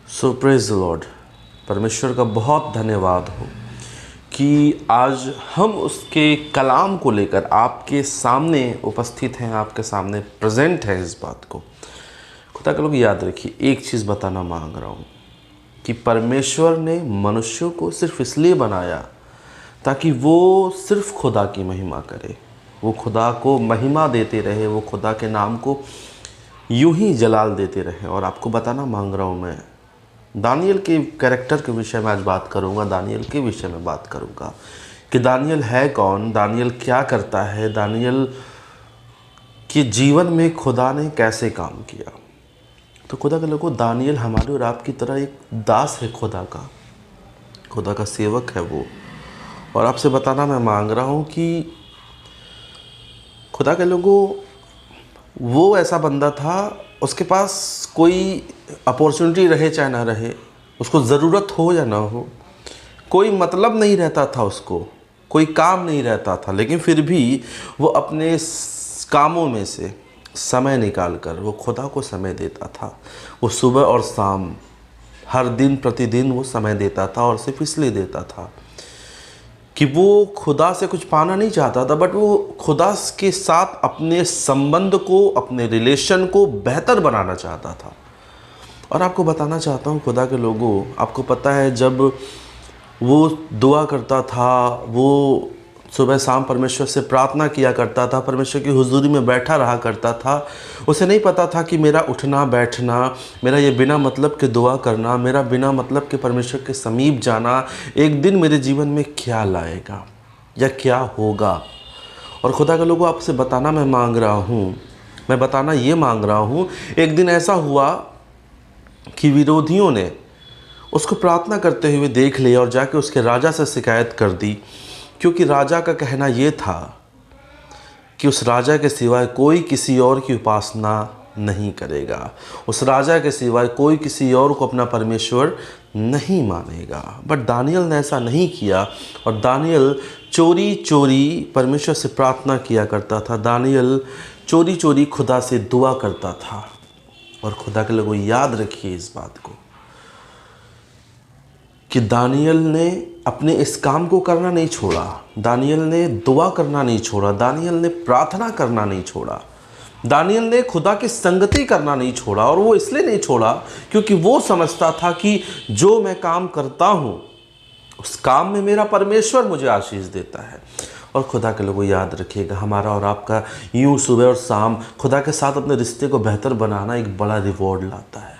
So praise the Lord. परमेश्वर का बहुत धन्यवाद हो कि आज हम उसके कलाम को लेकर आपके सामने उपस्थित हैं, आपके सामने प्रेजेंट हैं। इस बात को खुदा के लोग याद रखिए, एक चीज़ बताना मांग रहा हूँ कि परमेश्वर ने मनुष्यों को सिर्फ इसलिए बनाया ताकि वो सिर्फ खुदा की महिमा करे, वो खुदा को महिमा देते रहे, वो खुदा के नाम को यूं ही जलाल देते रहे। और आपको बताना मांग रहा हूँ, मैं दानियल के कैरेक्टर के विषय में आज बात करूंगा, दानियल के विषय में बात करूंगा कि दानियल है कौन, दानियल क्या करता है, दानियल के जीवन में खुदा ने कैसे काम किया। तो खुदा के लोगों, दानियल हमारे और आपकी तरह एक दास है, खुदा का सेवक है वो। और आपसे बताना मैं मांग रहा हूँ कि खुदा के लोगों, वो ऐसा बंदा था, उसके पास कोई अपॉर्चुनिटी रहे चाहे ना रहे, उसको ज़रूरत हो या ना हो, कोई मतलब नहीं रहता था उसको, कोई काम नहीं रहता था, लेकिन फिर भी वो अपने कामों में से समय निकाल कर वो खुदा को समय देता था। वो सुबह और शाम हर दिन प्रतिदिन वो समय देता था, और सिर्फ इसलिए देता था कि वो खुदा से कुछ पाना नहीं चाहता था, बट वो खुदा के साथ अपने संबंध को, अपने रिलेशन को बेहतर बनाना चाहता था। और आपको बताना चाहता हूँ खुदा के लोगों, आपको पता है जब वो दुआ करता था, वो सुबह शाम परमेश्वर से प्रार्थना किया करता था, परमेश्वर की हुजूरी में बैठा रहा करता था, उसे नहीं पता था कि मेरा उठना बैठना, मेरा ये बिना मतलब के दुआ करना, मेरा बिना मतलब के परमेश्वर के समीप जाना एक दिन मेरे जीवन में क्या लाएगा या क्या होगा। और खुदा के लोगों, आपसे बताना मैं बताना ये मांग रहा हूँ, एक दिन ऐसा हुआ कि विरोधियों ने उसको प्रार्थना करते हुए देख लिया और जाके उसके राजा से शिकायत कर दी, क्योंकि राजा का कहना ये था कि उस राजा के सिवाय कोई किसी और की उपासना नहीं करेगा, उस राजा के सिवाय कोई किसी और को अपना परमेश्वर नहीं मानेगा। बट दानियल ने ऐसा नहीं किया, और दानियल चोरी चोरी परमेश्वर से प्रार्थना किया करता था, दानियल चोरी चोरी खुदा से दुआ करता था। और खुदा के लोगों, याद रखिए इस बात को कि दानियल ने अपने इस काम को करना नहीं छोड़ा, दानियल ने दुआ करना नहीं छोड़ा, दानियल ने प्रार्थना करना नहीं छोड़ा, दानियल ने खुदा की संगति करना नहीं छोड़ा। और वो इसलिए नहीं छोड़ा क्योंकि वो समझता था कि जो मैं काम करता हूँ उस काम में मेरा परमेश्वर मुझे आशीष देता है। और खुदा के लोगों, याद रखिएगा, हमारा और आपका यूं सुबह और शाम खुदा के साथ अपने रिश्ते को बेहतर बनाना एक बड़ा रिवॉर्ड लाता है।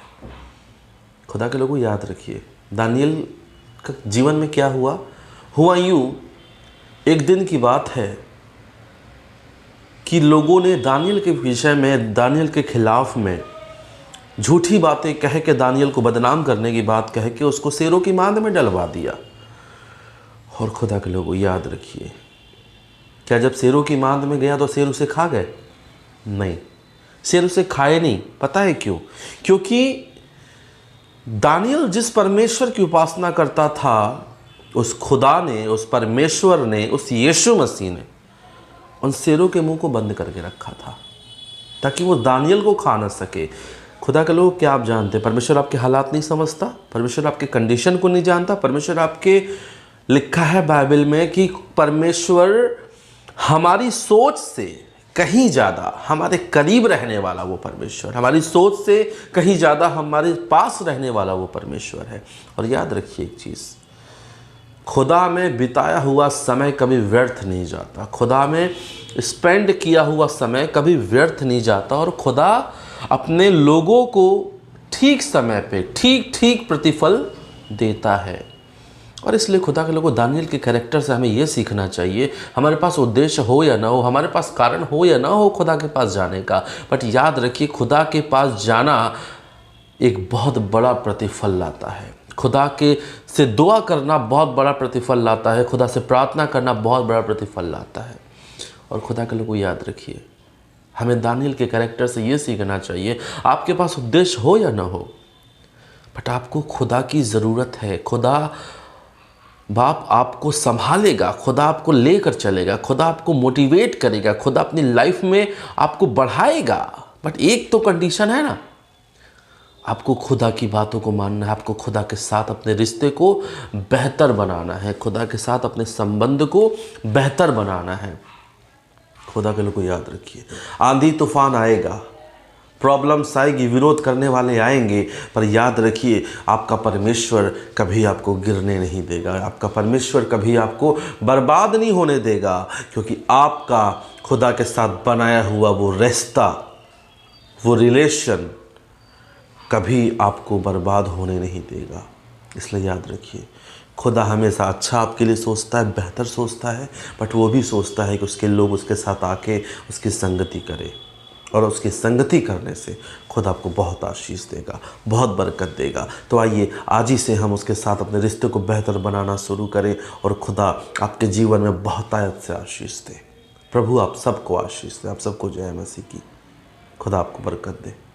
खुदा के लोगों, याद रखिए, दानियल का जीवन में क्या हुआ यूं, एक दिन की बात है कि लोगों ने दानियल के विषय में, दानियल के खिलाफ में झूठी बातें कह के, दानियल को बदनाम करने की बात कह के उसको शेरों की मांद में डलवा दिया। और खुदा के लोगों, याद रखिए, क्या जब शेरों की मांद में गया तो शेर उसे खा गए? नहीं, शेर उसे खाए नहीं। पता है क्यों? क्योंकि दानियल जिस परमेश्वर की उपासना करता था, उस खुदा ने, उस परमेश्वर ने, उस यीशु मसीह ने उन शेरों के मुंह को बंद करके रखा था ताकि वो दानियल को खा न सके। खुदा के लोग, क्या आप जानते हैं, परमेश्वर आपके हालात नहीं समझता, परमेश्वर आपके कंडीशन को नहीं जानता, परमेश्वर आपके, लिखा है बाइबल में कि परमेश्वर हमारी सोच से कहीं ज़्यादा हमारे करीब रहने वाला वो परमेश्वर, हमारी सोच से कहीं ज़्यादा हमारे पास रहने वाला वो परमेश्वर है। और याद रखिए एक चीज़, खुदा में बिताया हुआ समय कभी व्यर्थ नहीं जाता, खुदा में स्पेंड किया हुआ समय कभी व्यर्थ नहीं जाता, और खुदा अपने लोगों को ठीक समय पे ठीक ठीक प्रतिफल देता है। और इसलिए खुदा के लोगों, दानियल के कैरेक्टर से हमें यह सीखना चाहिए, हमारे पास उद्देश्य हो या ना हो, हमारे पास कारण हो या ना हो खुदा के पास जाने का, बट याद रखिए, खुदा के पास जाना एक बहुत बड़ा प्रतिफल लाता है। खुदा के से दुआ करना बहुत बड़ा प्रतिफल लाता है, खुदा से प्रार्थना करना बहुत बड़ा प्रतिफल लाता है। और खुदा के लोगों, याद रखिए, हमें दानियल के कैरेक्टर से ये सीखना चाहिए, आपके पास उद्देश्य हो या ना हो, बट आपको खुदा की ज़रूरत है। खुदा बाप आपको संभालेगा, खुदा आपको लेकर चलेगा, खुदा आपको मोटिवेट करेगा, खुदा अपनी लाइफ में आपको बढ़ाएगा। बट एक तो कंडीशन है ना, आपको खुदा की बातों को मानना है, आपको खुदा के साथ अपने रिश्ते को बेहतर बनाना है, खुदा के साथ अपने संबंध को बेहतर बनाना है। खुदा के लोग को याद रखिए, आंधी तूफान आएगा, प्रॉब्लम्स आएगी, विरोध करने वाले आएंगे, पर याद रखिए आपका परमेश्वर कभी आपको गिरने नहीं देगा, आपका परमेश्वर कभी आपको बर्बाद नहीं होने देगा, क्योंकि आपका खुदा के साथ बनाया हुआ वो रिश्ता, वो रिलेशन कभी आपको बर्बाद होने नहीं देगा। इसलिए याद रखिए, खुदा हमेशा अच्छा आपके लिए सोचता है, बेहतर सोचता है, बट वो भी सोचता है कि उसके लोग उसके साथ आके उसकी संगति करें, और उसकी संगति करने से खुदा आपको बहुत आशीष देगा, बहुत बरकत देगा। तो आइए आज ही से हम उसके साथ अपने रिश्ते को बेहतर बनाना शुरू करें, और खुदा आपके जीवन में बहुतायत से आशीष दे। प्रभु आप सबको आशीष दे, आप सबको जय मसीह की। खुदा आपको बरकत दे।